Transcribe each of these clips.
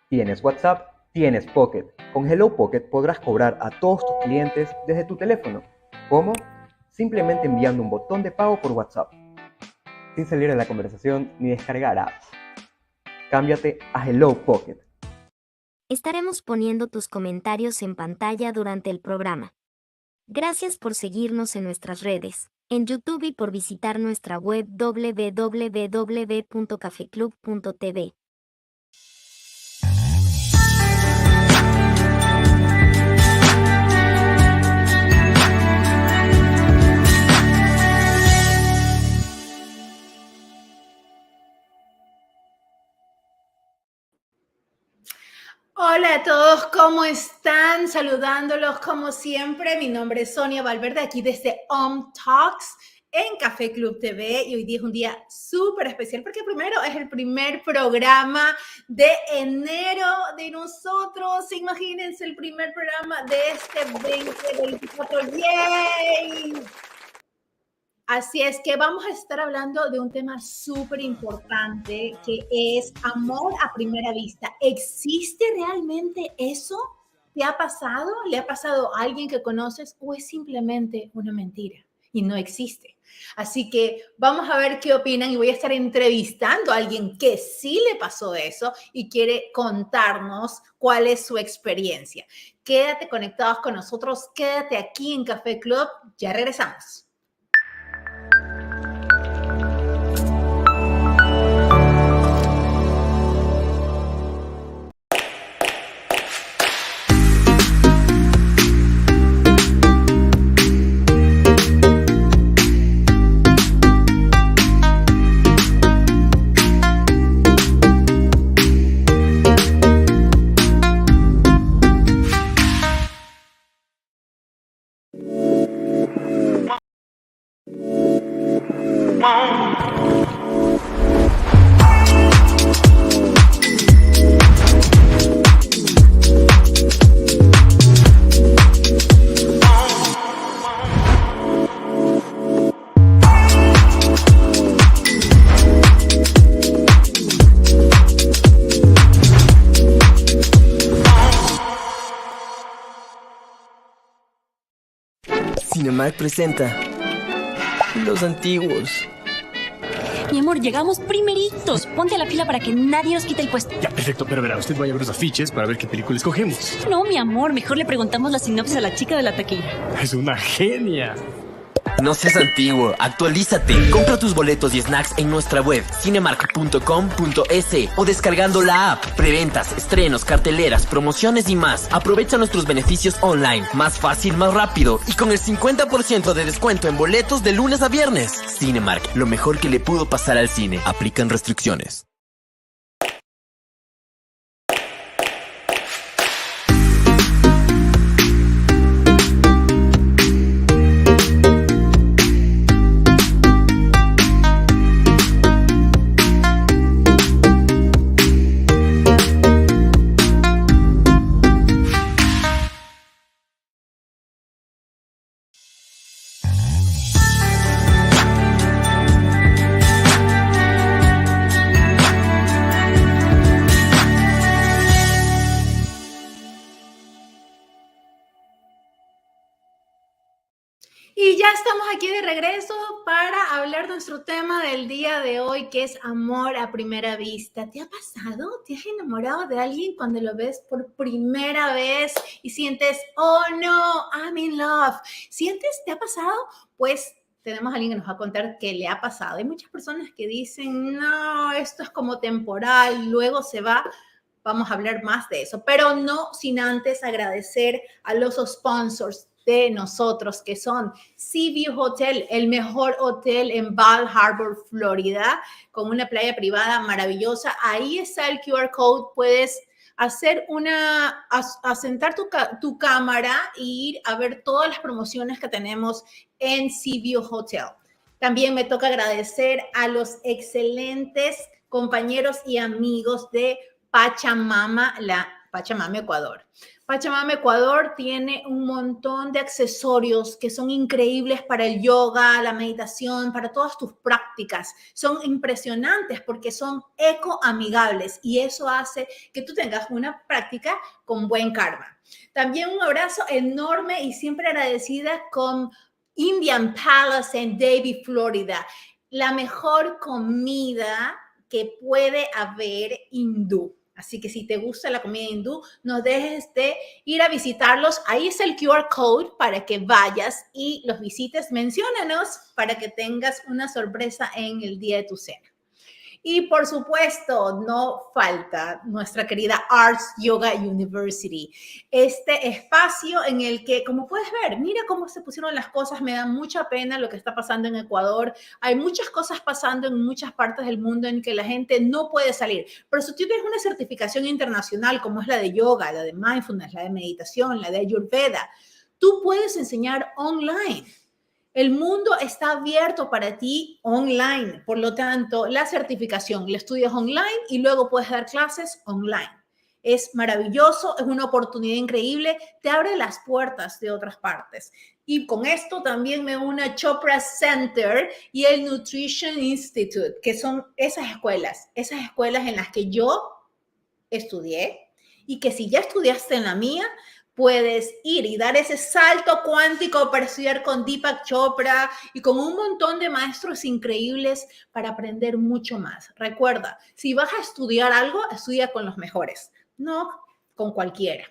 ¿Tienes WhatsApp? ¿Tienes Pocket? Con Hello Pocket podrás cobrar a todos tus clientes desde tu teléfono. ¿Cómo? Simplemente enviando un botón de pago por WhatsApp, sin salir de la conversación ni descargar apps. Cámbiate a Hello Pocket. Estaremos poniendo tus comentarios en pantalla durante el programa. Gracias por seguirnos en nuestras redes, en YouTube y por visitar nuestra web www.cafeclub.tv. Hola a todos, ¿cómo están? Saludándolos como siempre. Mi nombre es Sonia Valverde, aquí desde Talks en Café Club TV, y hoy día es un día súper especial porque primero es el primer programa de enero de nosotros. Imagínense, el primer programa de este 2024. ¡Yay! Así es que vamos a estar hablando de un tema súper importante que es amor a primera vista. ¿Existe realmente eso? ¿Te ha pasado? ¿Le ha pasado a alguien que conoces o es simplemente una mentira y no existe? Así que vamos a ver qué opinan y voy a estar entrevistando a alguien que sí le pasó eso y quiere contarnos cuál es su experiencia. Quédate conectados con nosotros, quédate aquí en Café Club, ya regresamos. Cinemark presenta Los Antiguos. Mi amor, llegamos primeritos. Ponte a la fila para que nadie nos quite el puesto. Ya, perfecto, pero verá, usted vaya a ver los afiches para ver qué película escogemos. No, mi amor, mejor le preguntamos la sinopsis a la chica de la taquilla. Es una genia. No seas antiguo, actualízate. Compra tus boletos y snacks en nuestra web cinemark.com.es o descargando la app. Preventas, estrenos, carteleras, promociones y más. Aprovecha nuestros beneficios online. Más fácil, más rápido y con el 50% de descuento en boletos de lunes a viernes. Cinemark, lo mejor que le pudo pasar al cine. Aplican restricciones. Y ya estamos aquí de regreso para hablar de nuestro tema del día de hoy, que es amor a primera vista. ¿Te ha pasado? ¿Te has enamorado de alguien cuando lo ves por primera vez y sientes, oh no, I'm in love? ¿Sientes? ¿Te ha pasado? Pues tenemos a alguien que nos va a contar qué le ha pasado. Hay muchas personas que dicen, no, esto es como temporal, luego se va. Vamos a hablar más de eso, pero no sin antes agradecer a los sponsors de nosotros, que son Seaview Hotel, el mejor hotel en Bal Harbour, Florida, con una playa privada maravillosa. Ahí está el QR code, puedes asentar tu cámara e ir a ver todas las promociones que tenemos en Seaview Hotel. También me toca agradecer a los excelentes compañeros y amigos de Pachamama Ecuador. Pachamama Ecuador tiene un montón de accesorios que son increíbles para el yoga, la meditación, para todas tus prácticas. Son impresionantes porque son ecoamigables y eso hace que tú tengas una práctica con buen karma. También un abrazo enorme y siempre agradecida con Indian Palace en Davie, Florida. La mejor comida que puede haber hindú. Así que si te gusta la comida hindú, no dejes de ir a visitarlos. Ahí está el QR code para que vayas y los visites. Menciónanos para que tengas una sorpresa en el día de tu cena. Y por supuesto, no falta nuestra querida Arts Yoga University. Este espacio en el que, como puedes ver, mira cómo se pusieron las cosas. Me da mucha pena lo que está pasando en Ecuador. Hay muchas cosas pasando en muchas partes del mundo en que la gente no puede salir. Pero si tú tienes una certificación internacional como es la de yoga, la de mindfulness, la de meditación, la de Ayurveda, tú puedes enseñar online. El mundo está abierto para ti online. Por lo tanto, la certificación la estudias online y luego puedes dar clases online. Es maravilloso, es una oportunidad increíble, te abre las puertas de otras partes. Y con esto también me une a Chopra Center y el Nutrition Institute, que son esas escuelas en las que yo estudié y que si ya estudiaste en la mía, puedes ir y dar ese salto cuántico para estudiar con Deepak Chopra y con un montón de maestros increíbles para aprender mucho más. Recuerda, si vas a estudiar algo, estudia con los mejores, no con cualquiera.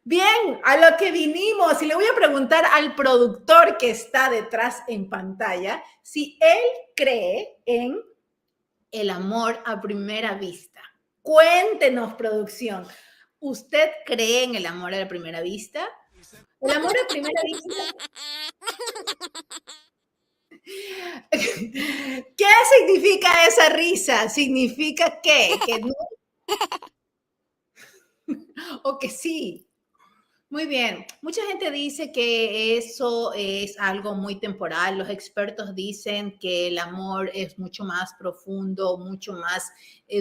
Bien, a lo que vinimos, y le voy a preguntar al productor que está detrás en pantalla si él cree en el amor a primera vista. Cuéntenos, producción. ¿Usted cree en el amor a la primera vista? El amor a primera vista. ¿Qué significa esa risa? ¿Significa qué? ¿Que no? ¿O que sí? Muy bien. Mucha gente dice que eso es algo muy temporal. Los expertos dicen que el amor es mucho más profundo, mucho más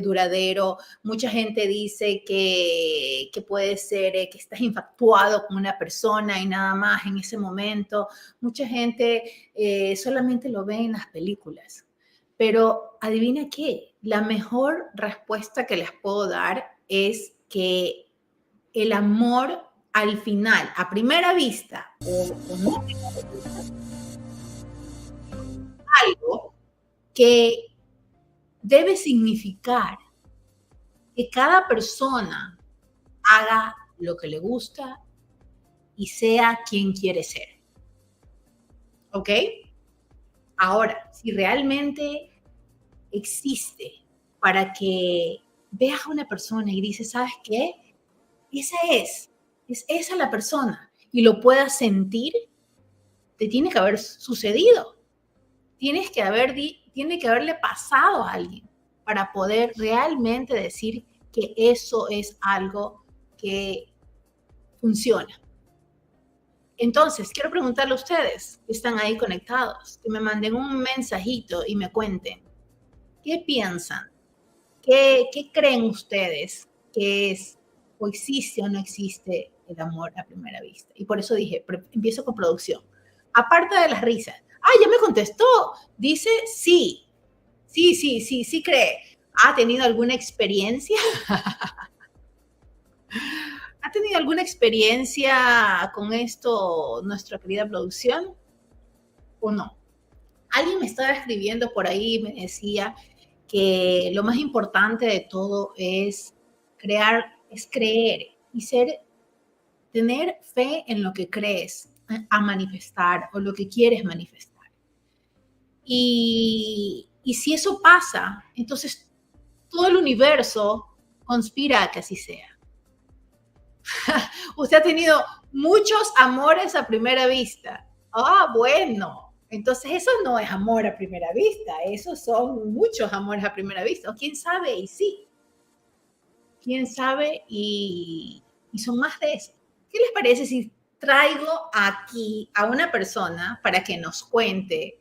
duradero. Mucha gente dice que puede ser que estás infatuado con una persona y nada más en ese momento. Mucha gente solamente lo ve en las películas. Pero adivina qué, la mejor respuesta que les puedo dar es que el amor al final, a primera vista, o no, algo que debe significar que cada persona haga lo que le gusta y sea quien quiere ser. ¿Ok? Ahora, si realmente existe para que veas a una persona y dices, ¿sabes qué? Esa es esa la persona y lo puedas sentir, te tiene que haber sucedido. Tiene que haberle pasado a alguien para poder realmente decir que eso es algo que funciona. Entonces, quiero preguntarle a ustedes que están ahí conectados, que me manden un mensajito y me cuenten, ¿qué piensan? ¿Qué creen ustedes que es o existe o no existe el amor a primera vista? Y por eso dije, empiezo con producción. Aparte de las risas. Ya me contestó. Dice sí. Sí cree. ¿Ha tenido alguna experiencia? ¿Ha tenido alguna experiencia con esto nuestra querida producción? ¿O no? Alguien me estaba escribiendo por ahí y me decía que lo más importante de todo es creer y tener fe en lo que crees a manifestar o lo que quieres manifestar. Y si eso pasa, entonces todo el universo conspira a que así sea. Usted ha tenido muchos amores a primera vista. Ah, bueno, entonces eso no es amor a primera vista, esos son muchos amores a primera vista. O quién sabe, y sí. Quién sabe, y son más de eso. ¿Qué les parece si traigo aquí a una persona para que nos cuente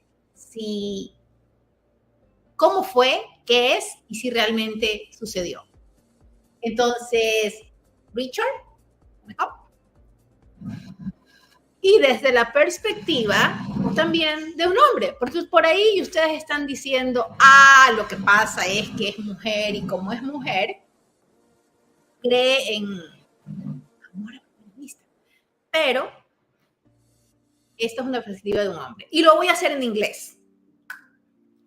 cómo fue, qué es y si realmente sucedió? Entonces, Richard, y desde la perspectiva también de un hombre, porque por ahí ustedes están diciendo, lo que pasa es que es mujer y como es mujer, cree en amor a primera vista. Pero esta es una perspectiva de un hombre. Y lo voy a hacer en inglés.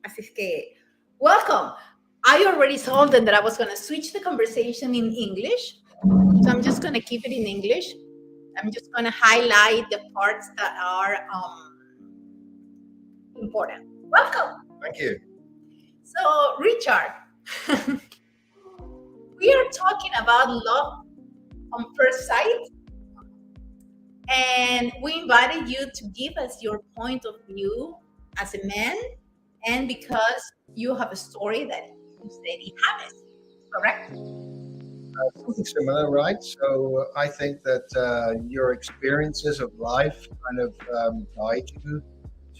Así es que, welcome. I already told them that I was going to switch the conversation in English. So I'm just going to keep it in English. I'm just going to highlight the parts that are important. Welcome. Thank you. So, Richard, we are talking about love on first sight. And we invited you to give us your point of view as a man, and because you have a story that you said you have it, correct? Something similar, right? So I think that your experiences of life kind of guide you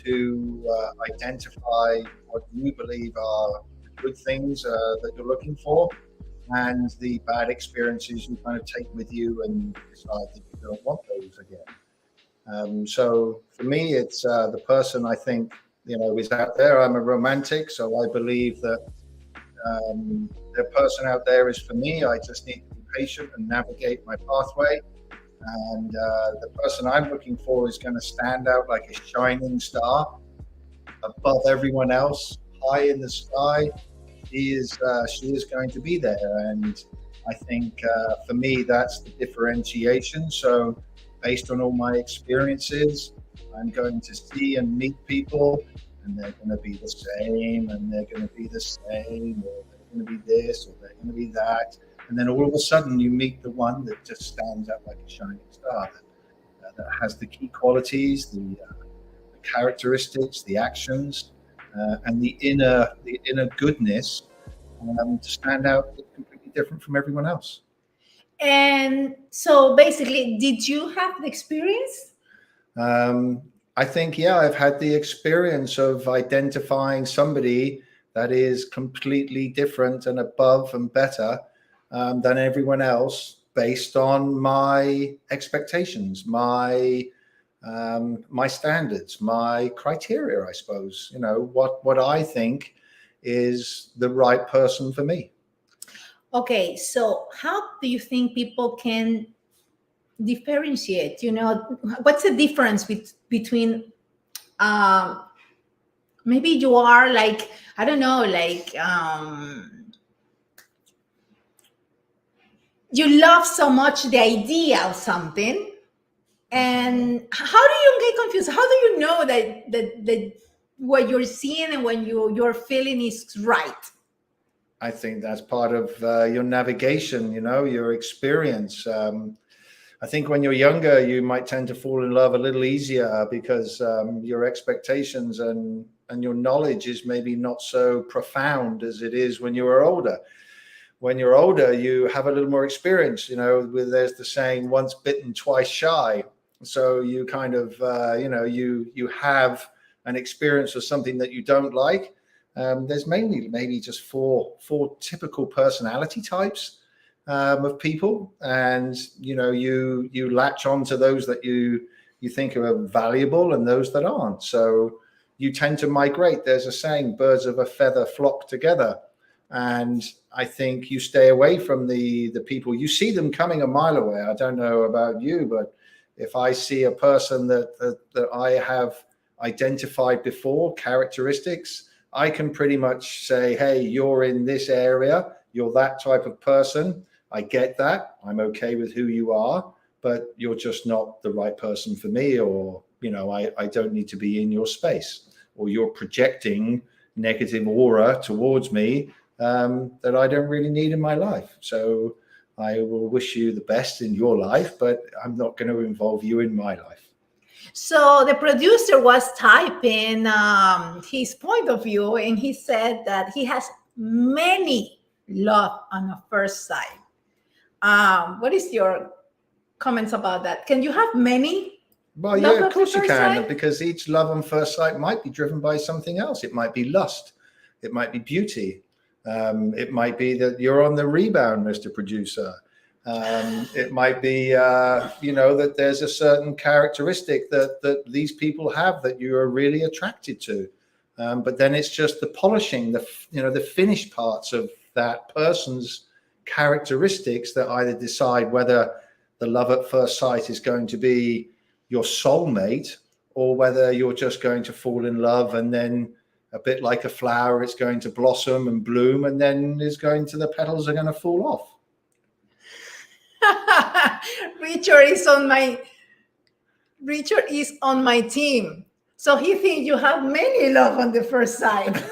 to identify what you believe are the good things that you're looking for, and the bad experiences you kind of take with you and decide that you don't want those again. So for me, it's the person I think, is out there. I'm a romantic, so I believe that the person out there is for me. I just need to be patient and navigate my pathway. And the person I'm looking for is going to stand out like a shining star above everyone else, high in the sky. She is going to be there. And I think for me, that's the differentiation. So based on all my experiences, I'm going to see and meet people, and they're going to be the same, and they're going to be the same, or they're going to be this, or they're going to be that. And then all of a sudden you meet the one that just stands out like a shining star, that has the key qualities, the characteristics, the actions, and the inner goodness to stand out completely different from everyone else. And so basically, did you have the experience? I think, I've had the experience of identifying somebody that is completely different and above and better than everyone else, based on my expectations, my standards, my criteria, I suppose. What I think is the right person for me. Okay, so how do you think people can differentiate? What's the difference between maybe you are like, I don't know, like you love so much the idea of something, and how do you get confused? How do you know that what you're seeing and when you're feeling is right? I think that's part of your navigation, your experience. I think when you're younger, you might tend to fall in love a little easier because your expectations and your knowledge is maybe not so profound as it is when you are older. When you're older, you have a little more experience, there's the saying, once bitten, twice shy. So you kind of, you have an experience of something that you don't like. There's maybe just four typical personality types of people, and you latch on to those that you think are valuable and those that aren't. So you tend to migrate. There's a saying, birds of a feather flock together. And I think you stay away from the people. You see them coming a mile away. I don't know about you, but if I see a person that I have identified before, characteristics, I can pretty much say, hey, you're in this area, you're that type of person. I get that. I'm okay with who you are, but you're just not the right person for me, or, I don't need to be in your space. or you're projecting negative aura towards me that I don't really need in my life. So I will wish you the best in your life, but I'm not going to involve you in my life. So the producer was typing his point of view, and he said that he has many love on a first sight. What is your comments about that? Can you have many? Well, yeah, of course you can, because each love on first sight might be driven by something else. It might be lust. It might be beauty. It might be that you're on the rebound, Mr. Producer. It might be, that there's a certain characteristic that these people have that you are really attracted to. But then it's just the polishing, the finished parts of that person's characteristics that either decide whether the love at first sight is going to be your soulmate, or whether you're just going to fall in love, and then a bit like a flower, it's going to blossom and bloom, and then the petals are going to fall off. Richard is on my team, so he thinks you have many love on the first sight.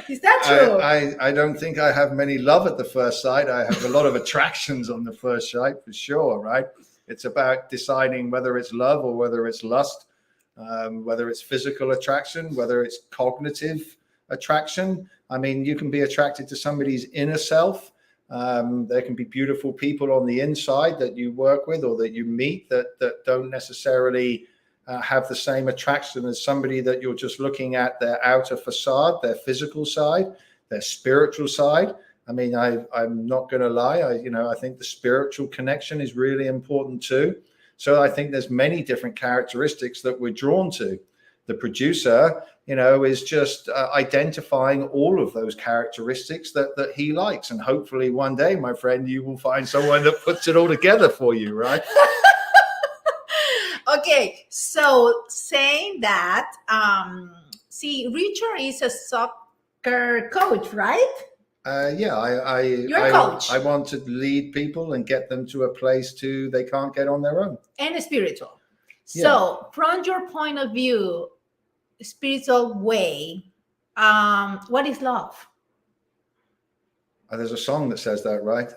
Is that true? I don't think I have many love at the first sight. I have a lot of attractions on the first sight, for sure, right? It's about deciding whether it's love or whether it's lust, whether it's physical attraction, whether it's cognitive attraction. I mean, you can be attracted to somebody's inner self. There can be beautiful people on the inside that you work with or that you meet that don't necessarily have the same attraction as somebody that you're just looking at their outer facade, their physical side, their spiritual side. I mean, I'm not going to lie. I think the spiritual connection is really important too. So I think there's many different characteristics that we're drawn to. The producer, is just identifying all of those characteristics that he likes. And hopefully one day, my friend, you will find someone that puts it all together for you, right? Okay, so saying that, Richard is a soccer coach, right? You're a coach. I want to lead people and get them to a place they can't get on their own. And spiritual. Yeah. So from your point of view, spiritual way, what is love? There's a song that says that, right?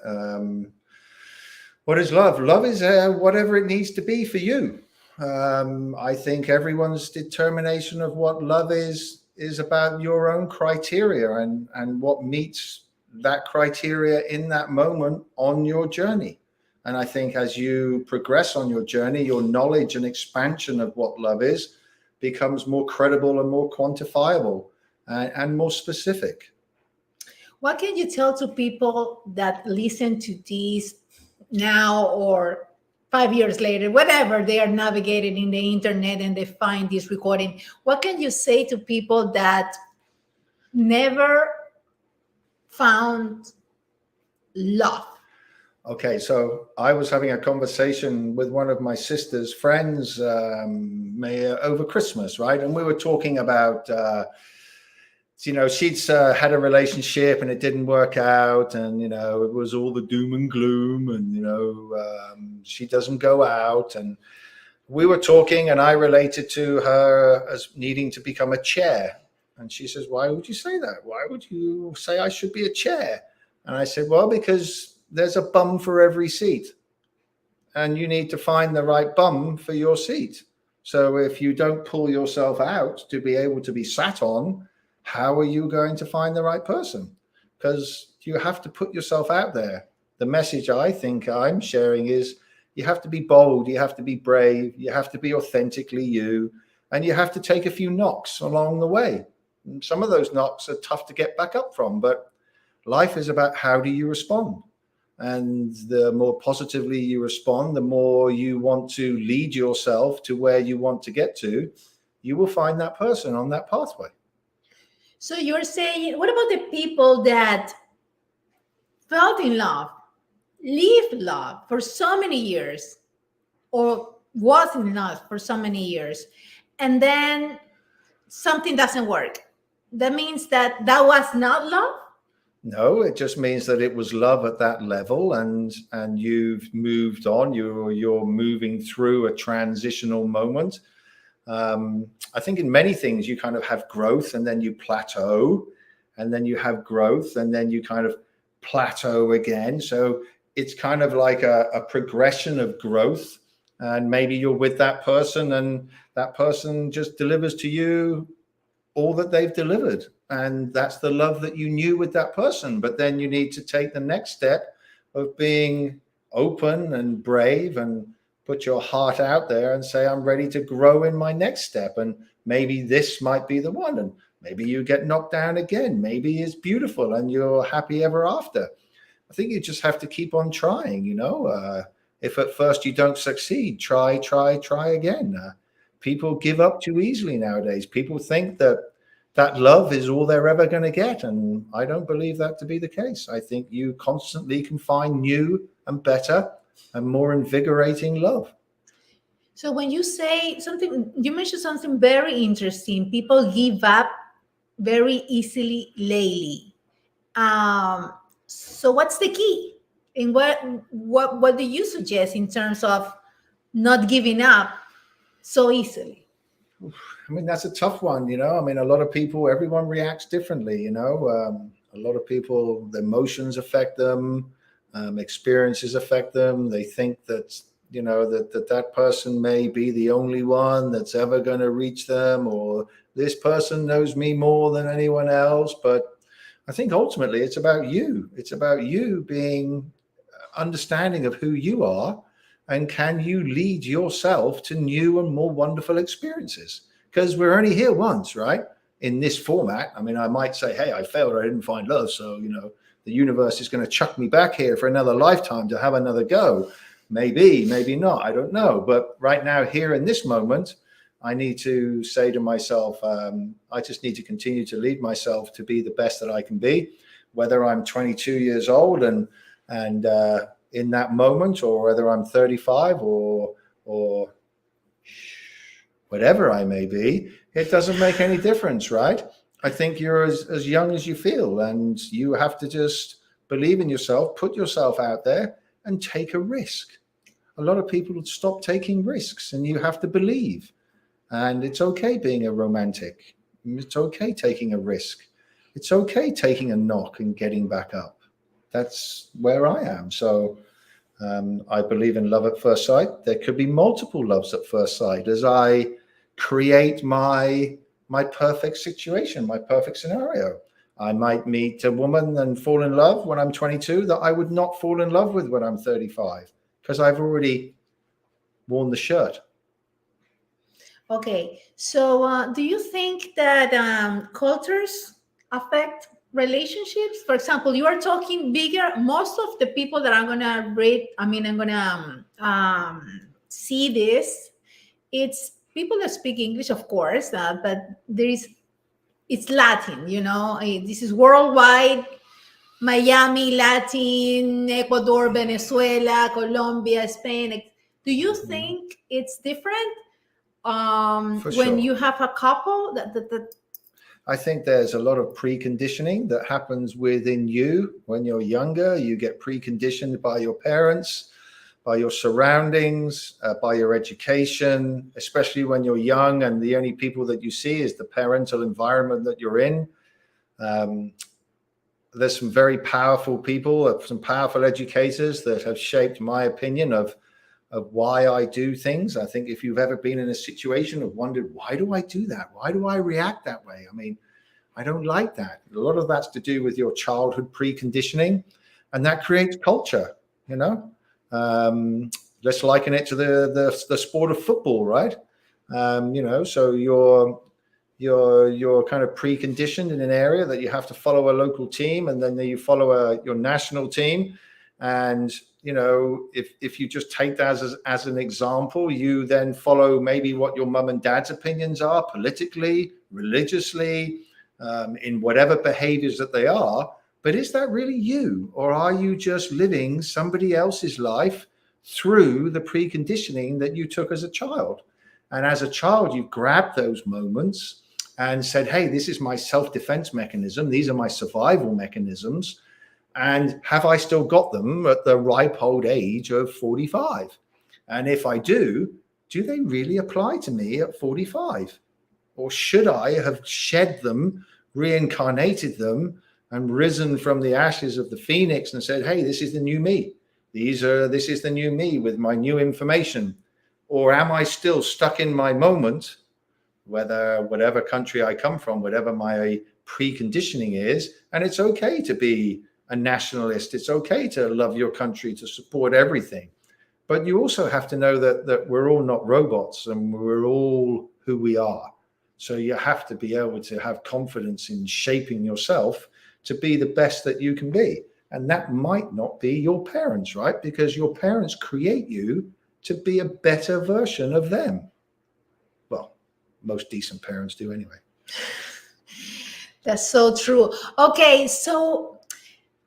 What is love? Love is whatever it needs to be for you. I think everyone's determination of what love is about your own criteria and what meets that criteria in that moment on your journey. And I think as you progress on your journey, your knowledge and expansion of what love is becomes more credible and more quantifiable and more specific. What can you tell to people that listen to this now or 5 years later, whatever, they are navigating in the internet and they find this recording? What can you say to people that never found love? Okay, so I was having a conversation with one of my sister's friends over Christmas, right? And we were talking about, she'd had a relationship and it didn't work out, and it was all the doom and gloom, and she doesn't go out. And we were talking, and I related to her as needing to become a chair. And she says, "Why would you say that? Why would you say I should be a chair?" And I said, "Well, because there's a bum for every seat, and you need to find the right bum for your seat. So if you don't pull yourself out to be able to be sat on, how are you going to find the right person? Because you have to put yourself out there." The message I think I'm sharing is you have to be bold, you have to be brave, you have to be authentically you, and you have to take a few knocks along the way. And some of those knocks are tough to get back up from, but life is about how do you respond? And the more positively you respond, the more you want to lead yourself to where you want to get to, you will find that person on that pathway. So you're saying, what about the people that felt in love, lived love for so many years, or was in love for so many years, and then something doesn't work? That means that was not love? No, it just means that it was love at that level, and you've moved on. You're moving through a transitional moment. I think in many things you kind of have growth and then you plateau, and then you have growth and then you kind of plateau again. So it's kind of like a progression of growth. And maybe you're with that person and that person just delivers to you all that they've delivered. And that's the love that you knew with that person. But then you need to take the next step of being open and brave and put your heart out there and say, I'm ready to grow in my next step. And maybe this might be the one. And maybe you get knocked down again. Maybe it's beautiful and you're happy ever after. I think you just have to keep on trying, you know. If at first you don't succeed, try again. People give up too easily nowadays. People think that love is all they're ever going to get. And I don't believe that to be the case. I think you constantly can find new and better and more invigorating love. So when you say something, you mentioned something very interesting. People give up very easily lately. So what's the key? And what do you suggest in terms of not giving up so easily? I mean, that's a tough one, you know. I mean, a lot of people, everyone reacts differently, you know. A lot of people, the emotions affect them, experiences affect them. They think that, you know, that person may be the only one that's ever going to reach them, or this person knows me more than anyone else. But I think ultimately it's about you. It's about you being understanding of who you are, and can you lead yourself to new and more wonderful experiences? Because we're only here once, right? In this format. I mean, I might say, hey, I failed, I didn't find love, so, you know, the universe is going to chuck me back here for another lifetime to have another go. Maybe, maybe not, I don't know. But right now, here in this moment, I need to say to myself, I just need to continue to lead myself to be the best that I can be, whether I'm 22 years old and in that moment, or whether I'm 35 or whatever I may be. It doesn't make any difference, right? I think you're as young as you feel, and you have to just believe in yourself, put yourself out there and take a risk. A lot of people would stop taking risks, and you have to believe. And it's okay being a romantic. It's okay taking a risk. It's okay taking a knock and getting back up. That's where I am. So I believe in love at first sight. There could be multiple loves at first sight as I create my perfect situation, my perfect scenario. I might meet a woman and fall in love when I'm 22 that I would not fall in love with when I'm 35, because I've already worn the shirt. Okay, so do you think that cultures affect relationships? For example, you are talking bigger. Most of the people that I'm gonna read, I'm gonna see this. It's people that speak English, of course, but it's Latin. You know, this is worldwide. Miami, Latin, Ecuador, Venezuela, Colombia, Spain. Do you think it's different when you have a couple that I think there's a lot of preconditioning that happens within you when you're younger. You get preconditioned by your parents, by your surroundings, by your education, especially when you're young and the only people that you see is the parental environment that you're in. There's some very powerful people, some powerful educators that have shaped my opinion of why I do things. I think if you've ever been in a situation of wondered, why do I do that? Why do I react that way? I mean, I don't like that. A lot of that's to do with your childhood preconditioning, and that creates culture, you know. Let's liken it to the sport of football, right? You know, so you're kind of preconditioned in an area that you have to follow a local team, and then you follow your national team. And you know, if you just take that as an example, you then follow maybe what your mum and dad's opinions are politically, religiously, in whatever behaviors that they are. But is that really you? Or are you just living somebody else's life through the preconditioning that you took as a child? And as a child, you grabbed those moments and said, hey, this is my self-defense mechanism. These are my survival mechanisms. And have I still got them at the ripe old age of 45? And if I do do they really apply to me at 45? Or should I have shed them, reincarnated them, and risen from the ashes of the phoenix and said, hey, this is the new me. This is the new me with my new information. Or am I still stuck in my moment, whatever country I come from, whatever my preconditioning is, and it's okay to be a nationalist. It's okay to love your country, to support everything. But you also have to know that we're all not robots and we're all who we are. So you have to be able to have confidence in shaping yourself to be the best that you can be. And that might not be your parents, right? Because your parents create you to be a better version of them. Well, most decent parents do anyway. That's so true. Okay, so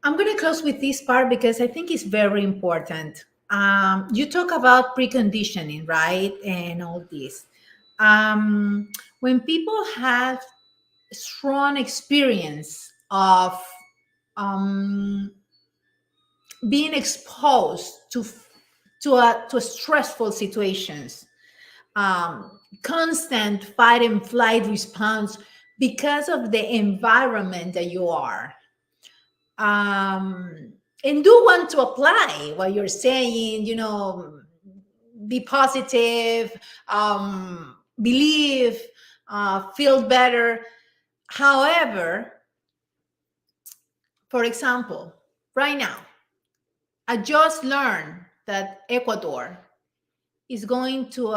I'm going to close with this part because I think it's very important. You talk about preconditioning, right? And all this. When people have strong experience of being exposed to stressful situations, constant fight and flight response because of the environment that you are, and do want to apply what you're saying, be positive, believe, feel better. However, for example, right now, I just learned that Ecuador is going to,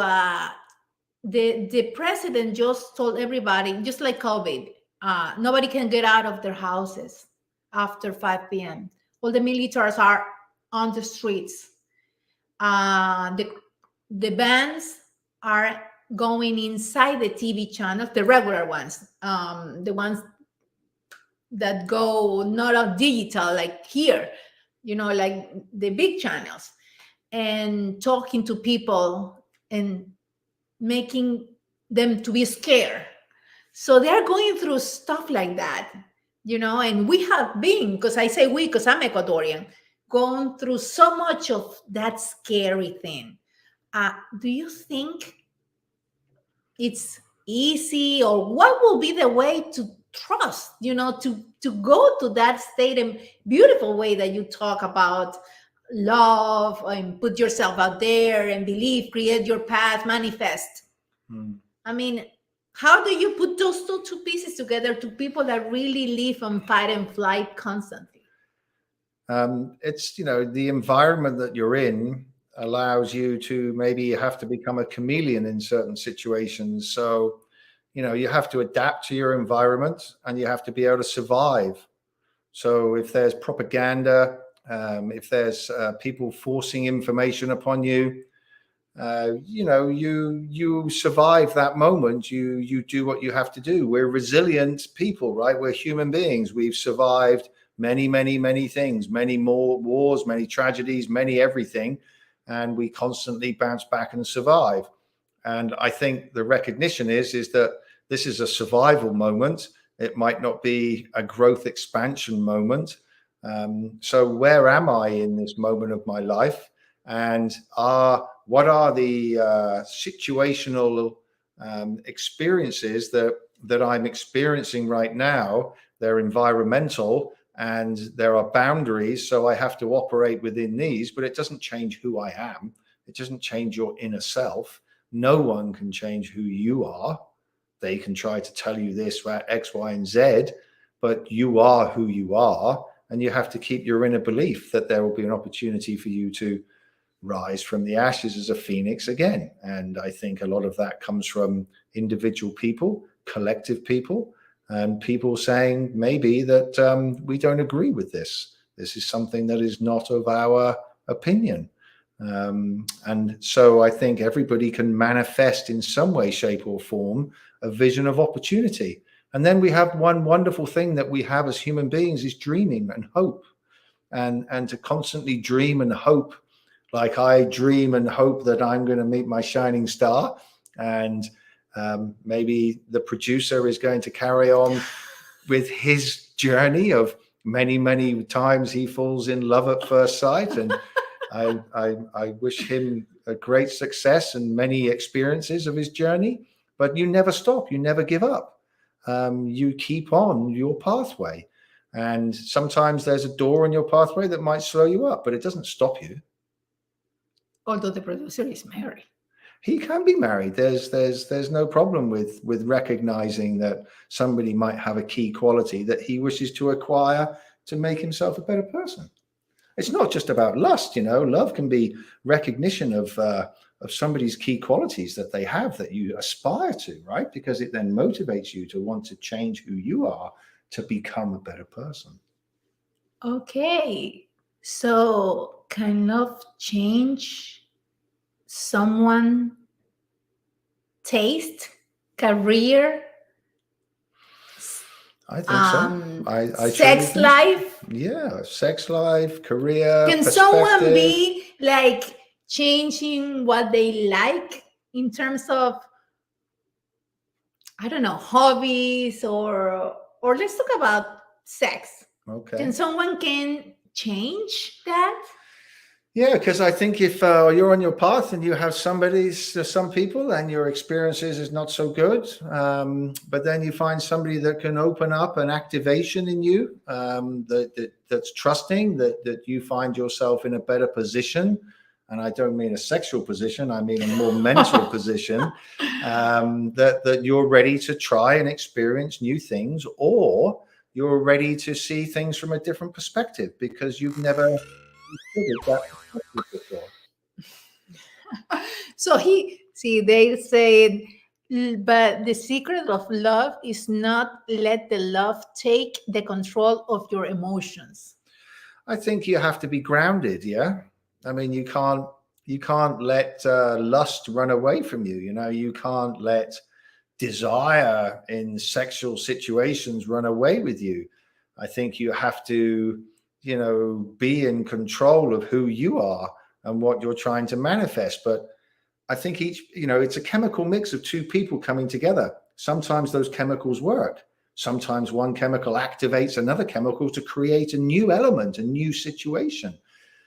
the president just told everybody, just like COVID, nobody can get out of their houses after 5 p.m. All the militaries are on the streets. The bands are going inside the TV channels, the regular ones, the ones that go not on digital, like here, like the big channels, and talking to people and making them to be scared. So they're going through stuff like that, and we have been, because I say we, because I'm Ecuadorian, gone through so much of that scary thing. Do you think it's easy, or what will be the way to trust, to go to that state and beautiful way that you talk about love and put yourself out there and believe, create your path, manifest? I mean, how do you put those two pieces together to people that really live on fight and flight constantly? It's, the environment that you're in allows you to maybe have to become a chameleon in certain situations. So, you have to adapt to your environment and you have to be able to survive. So if there's propaganda, if there's people forcing information upon you, you survive that moment. You do what you have to do. We're resilient people, right? We're human beings. We've survived many, many, many things, many more wars, many tragedies, many everything. And we constantly bounce back and survive. And I think the recognition is that this is a survival moment. It might not be a growth expansion moment. So where am I in this moment of my life? And what are the situational experiences that I'm experiencing right now? They're environmental and there are boundaries. So I have to operate within these, but it doesn't change who I am. It doesn't change your inner self. No one can change who you are. They can try to tell you this about X, Y, and Z, but you are who you are. And you have to keep your inner belief that there will be an opportunity for you to rise from the ashes as a phoenix again. And I think a lot of that comes from individual people, collective people, and people saying maybe that we don't agree with this. This is something that is not of our opinion. And so I think everybody can manifest in some way, shape, or form a vision of opportunity. And then we have one wonderful thing that we have as human beings is dreaming and hope, and to constantly dream and hope. Like I dream and hope that I'm going to meet my shining star, and maybe the producer is going to carry on with his journey of many, many times he falls in love at first sight, and I wish him a great success and many experiences of his journey, but you never stop, you never give up. You keep on your pathway. And sometimes there's a door in your pathway that might slow you up, but it doesn't stop you. Although the producer is married. He can be married. There's no problem with recognizing that somebody might have a key quality that he wishes to acquire to make himself a better person. It's not just about lust, you know. Love can be recognition of somebody's key qualities that they have that you aspire to, right? Because it then motivates you to want to change who you are to become a better person. Okay, so can love change someone taste, career, I think so. I sex life? Yeah, sex life, career. Can someone be like changing what they like in terms of, I don't know, hobbies or let's talk about sex. Okay. Can someone change that? Yeah, because I think if you're on your path and you have some people and your experiences is not so good, but then you find somebody that can open up an activation in you that's trusting, that you find yourself in a better position. And I don't mean a sexual position, I mean a more mental position, that you're ready to try and experience new things, or you're ready to see things from a different perspective because you've never considered that before. So they said, but the secret of love is not let the love take the control of your emotions. I think you have to be grounded, yeah? I mean, you can't let lust run away from you. You know, you can't let desire in sexual situations run away with you. I think you have to, you know, be in control of who you are and what you're trying to manifest. But I think it's a chemical mix of two people coming together. Sometimes those chemicals work. Sometimes one chemical activates another chemical to create a new element, a new situation.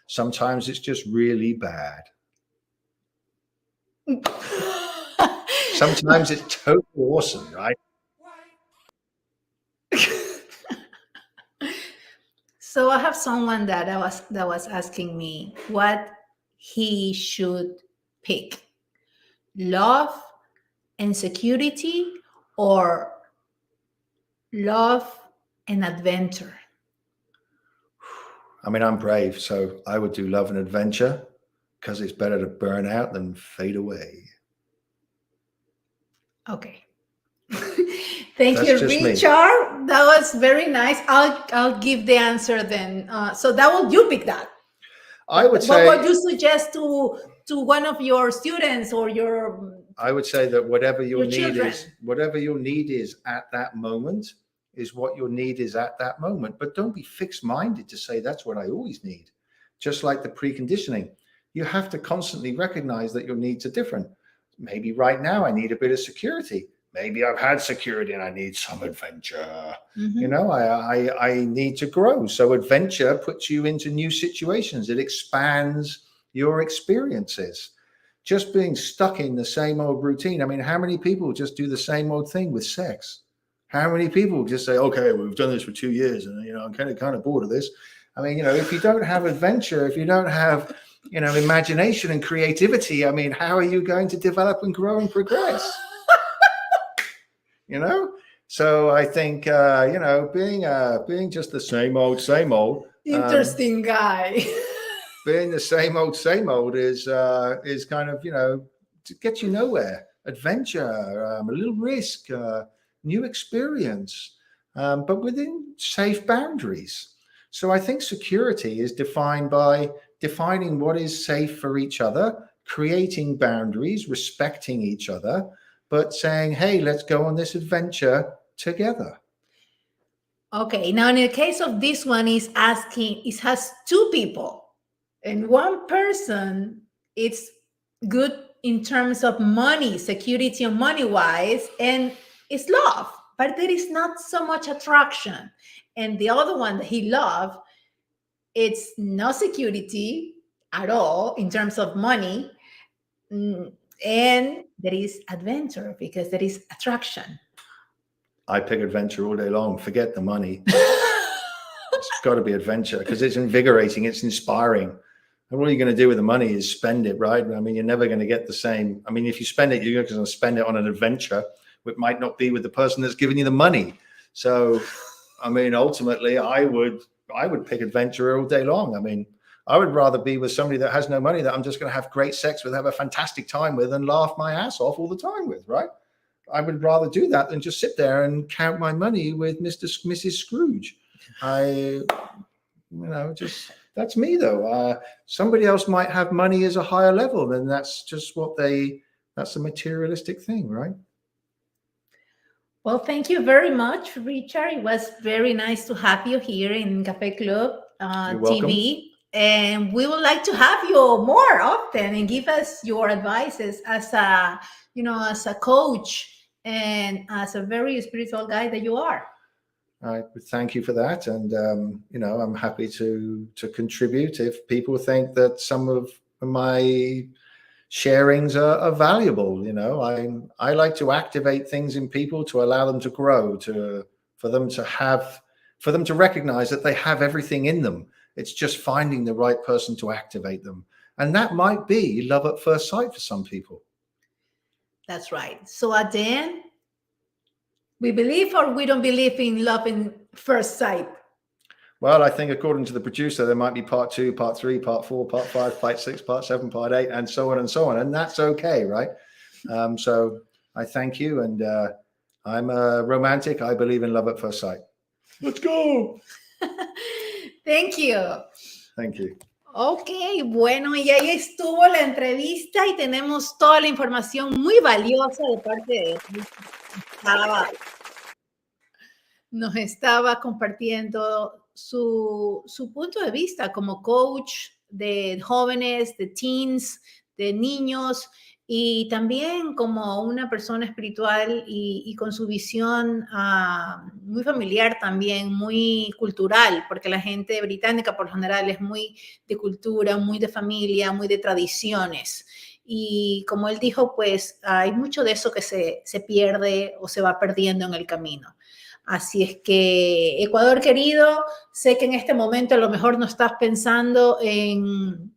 Sometimes it's just really bad. Sometimes it's totally awesome, right? So I have someone that was asking me what he should pick: love and security, or love and adventure. I mean, I'm brave, so I would do love and adventure because it's better to burn out than fade away. Okay. Thank you, Richard. That was very nice. I'll give the answer then. So you pick that. I would say. What would you suggest to one of your students or your? I would say that whatever your need is at that moment is what your need is at that moment. But don't be fixed-minded to say that's what I always need. Just like the preconditioning, you have to constantly recognize that your needs are different. Maybe right now I need a bit of security. Maybe I've had security and I need some adventure. Mm-hmm. You know, I need to grow. So adventure puts you into new situations. It expands your experiences. Just being stuck in the same old routine. I mean, how many people just do the same old thing with sex? How many people just say, okay, we've done this for 2 years and, you know, I'm kind of bored of this. I mean, you know, if you don't have adventure, if you don't have, you know, imagination and creativity, I mean, how are you going to develop and grow and progress? You know? So I think, you know, being just the same old. Interesting guy. Being the same old is kind of, you know, to get you nowhere. Adventure, a little risk, new experience, but within safe boundaries. So I think security is defined by defining what is safe for each other, creating boundaries, respecting each other, but saying, hey, let's go on this adventure together. Okay, now in the case of this one, it has two people, and one person, it's good in terms of money, security and money-wise, and it's love, but there is not so much attraction. And the other one that he loved, it's no security at all in terms of money. And there is adventure because there is attraction. I pick adventure all day long. Forget the money. It's got to be adventure because it's invigorating. It's inspiring. And what are you going to do with the money is spend it, right? I mean, you're never going to get the same. I mean, if you spend it, you're going to spend it on an adventure, which might not be with the person that's giving you the money. So, I mean, ultimately, I would pick adventure all day long. I mean, I would rather be with somebody that has no money that I'm just going to have great sex with, have a fantastic time with, and laugh my ass off all the time with, right? I would rather do that than just sit there and count my money with Mrs. Scrooge. That's me though. Somebody else might have money as a higher level, and that's just that's a materialistic thing, right? Well, thank you very much, Richard. It was very nice to have you here in Café Club TV. And we would like to have you more often and give us your advices as a coach and as a very spiritual guy that you are. I thank you for that. And, I'm happy to contribute if people think that some of my sharings are valuable. I like to activate things in people to allow them to grow, for them to recognize that they have everything in them. It's just finding the right person to activate them. And that might be love at first sight for some people. That's right. So at the end, we believe or we don't believe in love in first sight? Well, I think according to the producer, there might be part 2, part 3, part 4, part 5, part 6, part 7, part 8, and so on and so on. And that's okay, right? So I thank you. And I'm a romantic. I believe in love at first sight. Let's go. Thank you. Thank you. Ok, bueno, y ahí estuvo la entrevista y tenemos toda la información muy valiosa de parte de él. Nos estaba compartiendo su punto de vista como coach de jóvenes, de teens, de niños, y también como una persona espiritual y con su visión muy familiar también, muy cultural, porque la gente británica por lo general es muy de cultura, muy de familia, muy de tradiciones. Y como él dijo, pues hay mucho de eso que se pierde o se va perdiendo en el camino. Así es que, Ecuador querido, sé que en este momento a lo mejor no estás pensando en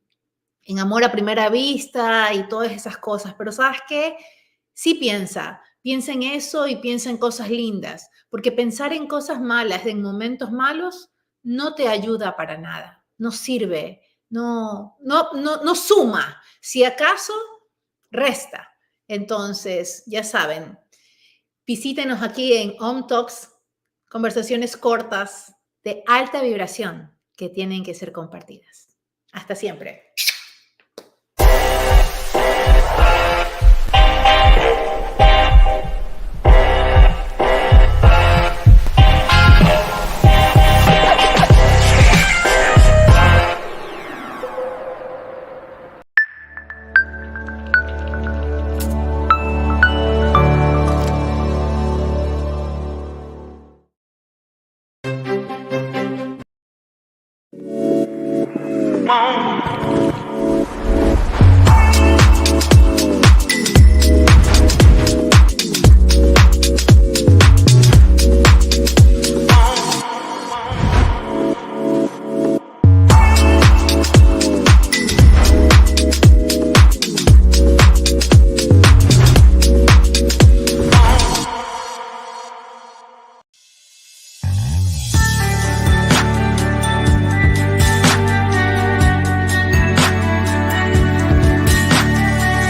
amor a primera vista y todas esas cosas, pero ¿sabes qué? Sí piensa en eso y piensa en cosas lindas, porque pensar en cosas malas, en momentos malos, no te ayuda para nada, no sirve, no suma, si acaso resta. Entonces, ya saben, visítenos aquí en Home Talks, conversaciones cortas de alta vibración que tienen que ser compartidas. Hasta siempre.